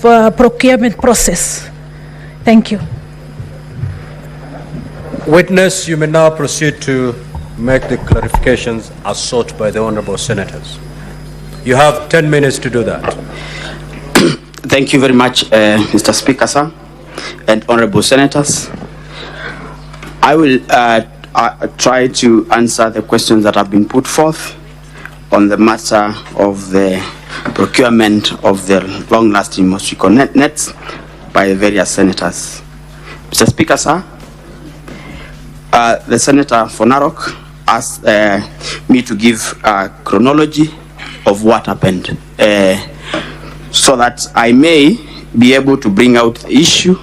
procurement process. Thank you. Witness, you may now proceed to make the clarifications as sought by the honorable senators. You have 10 minutes to do that. Thank you very much, Mr. Speaker, sir, and honorable senators. I will try to answer the questions that have been put forth on the matter of the procurement of the long-lasting mosquito nets by the various senators. Mr. Speaker, sir, the Senator for Narok asked me to give a chronology of what happened so that I may be able to bring out the issue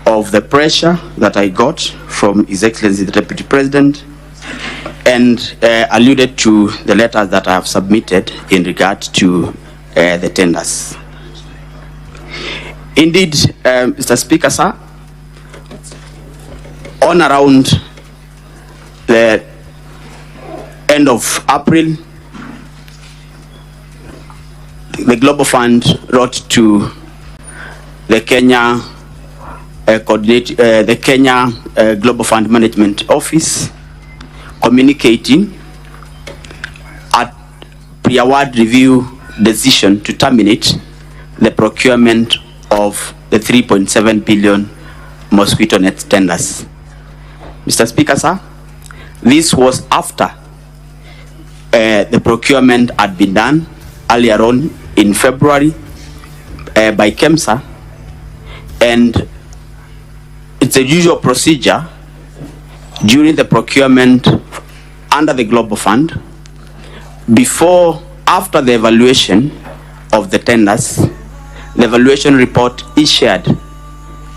of the pressure that I got from His Excellency the Deputy President and alluded to the letters that I have submitted in regard to the tenders. Indeed, Mr. Speaker, sir, on around the end of April, the Global Fund wrote to the Kenya Global Fund Management Office communicating a pre-award review decision to terminate the procurement of the 3.7 billion mosquito net tenders. Mr. Speaker, sir, this was after the procurement had been done earlier on in February by KEMSA, and it's a usual procedure during the procurement under the Global Fund. After the evaluation of the tenders, the evaluation report is shared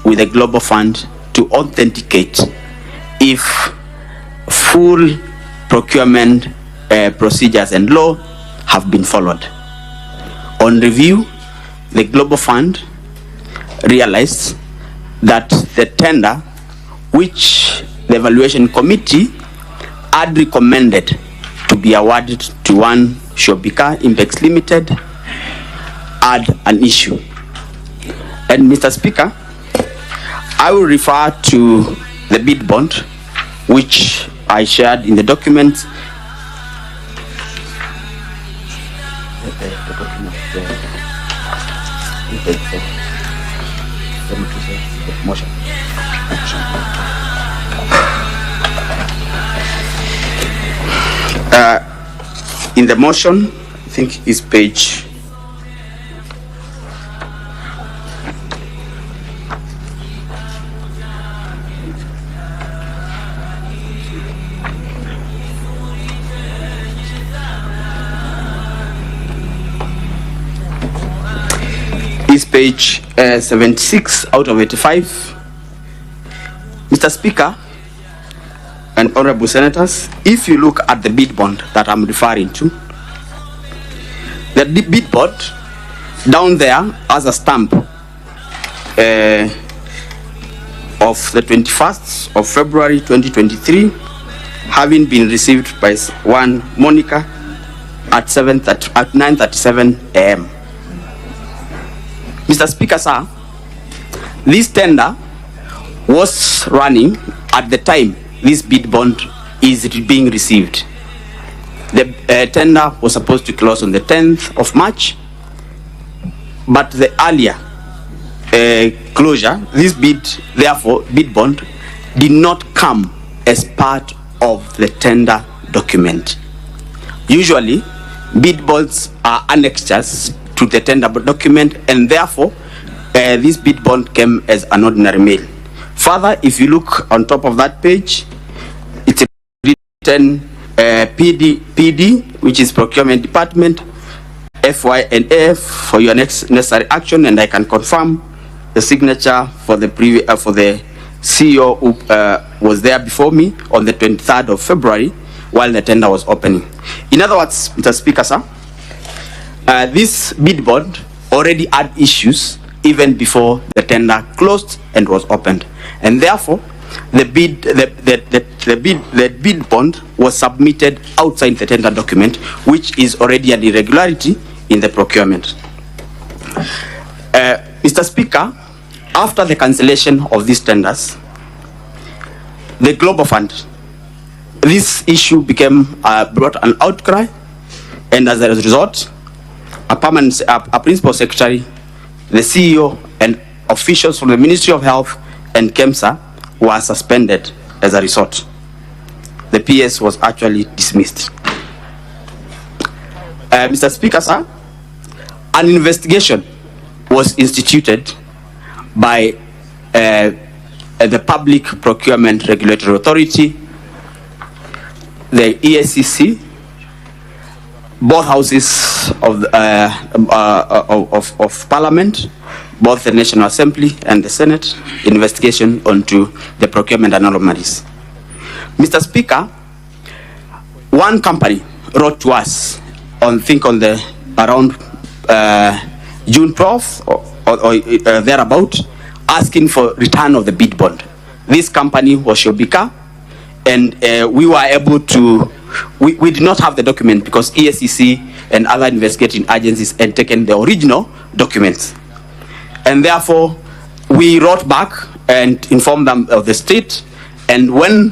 with the Global Fund to authenticate if full procurement procedures and law have been followed. On review, the Global Fund realized that the tender which the evaluation committee had recommended to be awarded to one Shobika Impex Limited had an issue. And Mr. Speaker, I will refer to the bid bond which I shared in the documents. In the motion, I think is page is page 76 out of 85. Mr. Speaker and honorable senators, if you look at the bid bond that I'm referring to, the bid bond down there has a stamp of the 21st of February 2023, having been received by one Monica at 9:37 a.m. Mr. Speaker, sir, this tender was running at the time this bid bond is being received. The tender was supposed to close on the 10th of March, but the earlier closure, this bid bond did not come as part of the tender document. Usually, bid bonds are annexures to the tender document, and therefore this bid bond came as an ordinary mail. Further, if you look on top of that page, it's written PD, which is Procurement Department, FY and AF for your next necessary action, and I can confirm the signature for the CEO who was there before me on the 23rd of February while the tender was opening. In other words, Mr. Speaker, sir, this bid bond already had issues even before the tender closed and was opened, and therefore the bid bond was submitted outside the tender document, which is already an irregularity in the procurement. Mr. Speaker, after the cancellation of these tenders, the Global Fund, this issue became brought an outcry, and as a result, a principal secretary, the CEO, and officials from the Ministry of Health and KEMSA were suspended as a result. The PS was actually dismissed. Mr. Speaker, sir, an investigation was instituted by the Public Procurement Regulatory Authority, the EACC, both houses of Parliament, both the National Assembly and the Senate, investigation onto the procurement anomalies. Mr. Speaker, one company wrote to us on the around June 12th or thereabout, asking for return of the bid bond. This company was Shobika, and we were able to, we did not have the document because EACC and other investigating agencies had taken the original documents. And therefore, we wrote back and informed them of the state. And when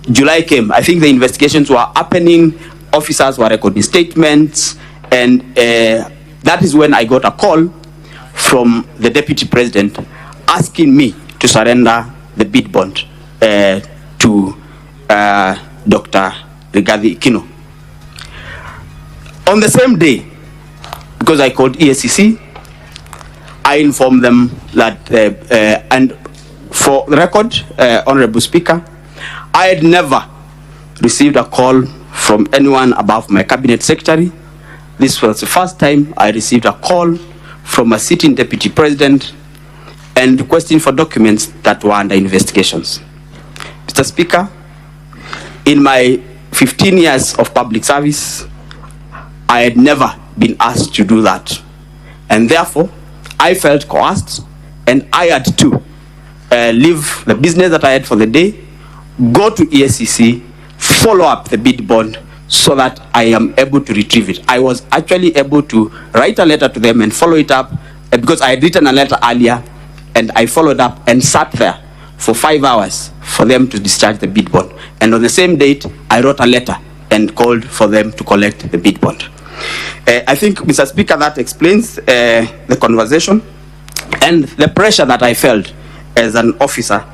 July came, I think the investigations were happening, officers were recording statements, and that is when I got a call from the Deputy President asking me to surrender the bid bond to Dr. Rigathi Kino. On the same day, because I called EACC, I informed them that, and for the record, Honorable Speaker, I had never received a call from anyone above my cabinet secretary. This was the first time I received a call from a sitting deputy president and requesting for documents that were under investigations. Mr. Speaker, in my 15 years of public service, I had never been asked to do that. And therefore, I felt coerced, and I had to leave the business that I had for the day, go to EACC, follow up the bid bond so that I am able to retrieve it. I was actually able to write a letter to them and follow it up because I had written a letter earlier, and I followed up and sat there for 5 hours for them to discharge the bid bond. And on the same date, I wrote a letter and called for them to collect the bid bond. I think, Mr. Speaker, that explains the conversation and the pressure that I felt as an officer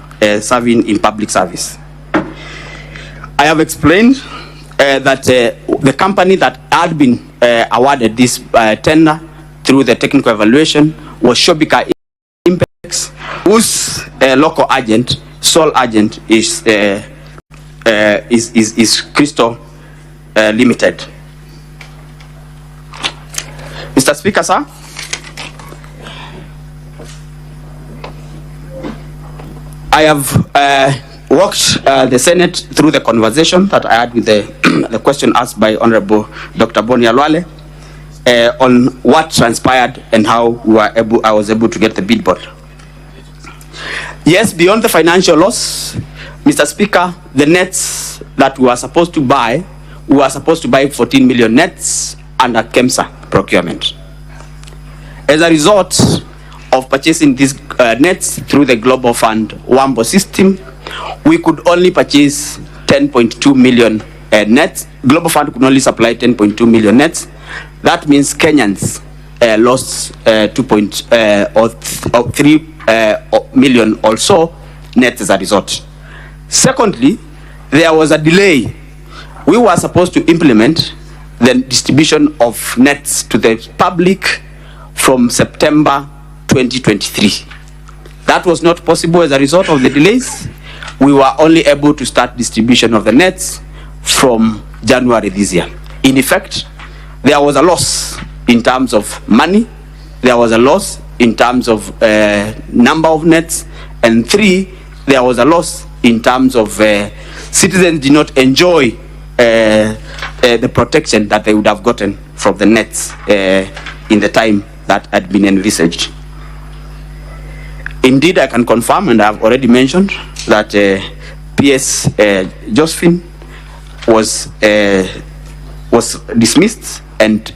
serving in public service. I have explained that the company that had been awarded this tender through the technical evaluation was Shobika Impex, whose local agent, sole agent, is Crystal Limited. Mr. Speaker, sir, I have walked the Senate through the conversation that I had with the question asked by Honorable Dr. Boni Alwale on what transpired and how I was able to get the bid bond. Yes, beyond the financial loss, Mr. Speaker, the nets that we were supposed to buy 14 million nets under KEMSA procurement. As a result of purchasing these nets through the Global Fund WAMBO system, we could only purchase 10.2 million nets. Global Fund could only supply 10.2 million nets. That means Kenyans lost 3 million or so nets as a result. Secondly, there was a delay. We were supposed to implement the distribution of nets to the public from September 2023. That was not possible as a result of the delays. We were only able to start distribution of the nets from January this year. In effect, there was a loss in terms of money, there was a loss in terms of number of nets, and 3, there was a loss in terms of citizens did not enjoy the protection that they would have gotten from the nets in the time that had been envisaged. Indeed, I can confirm, and I have already mentioned, that PS Josephine was dismissed, and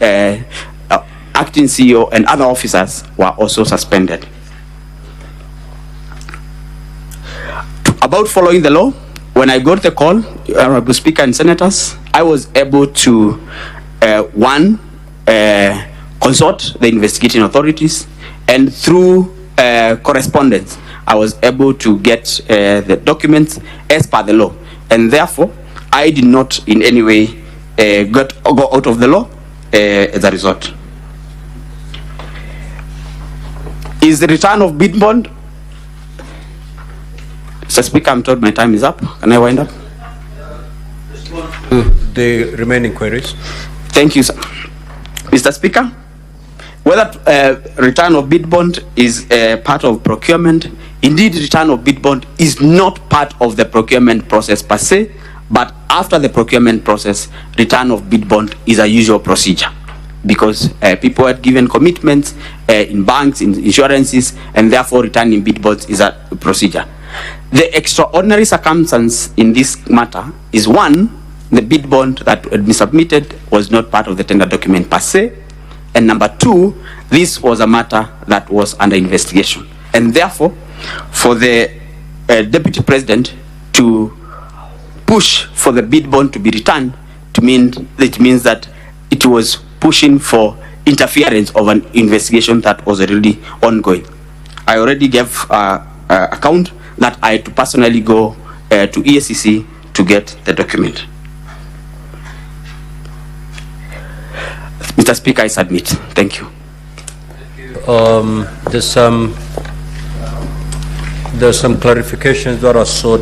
acting CEO, and other officers were also suspended. About following the law, when I got the call, Honorable Speaker and Senators, I was able to, consult the investigating authorities, and through correspondence, I was able to get the documents as per the law, and therefore, I did not in any way go out of the law as a result. Is the return of bid bond? Mr. Speaker, I'm told my time is up. Can I wind up? The remaining queries. Thank you, sir. Mr. Speaker, whether return of bid bond is part of procurement, indeed return of bid bond is not part of the procurement process per se, but after the procurement process, return of bid bond is a usual procedure, because people had given commitments in banks, in insurances, and therefore returning bid bonds is a procedure. The extraordinary circumstance in this matter is, one, the bid bond that had been submitted was not part of the tender document per se, and number two, this was a matter that was under investigation, and therefore for the Deputy President to push for the bid bond to be returned, it means that it was pushing for interference of an investigation that was already ongoing. I already gave account that I had to personally go to EACC to get the document. Mr. Speaker, I submit. Thank you. There's some clarifications that are sought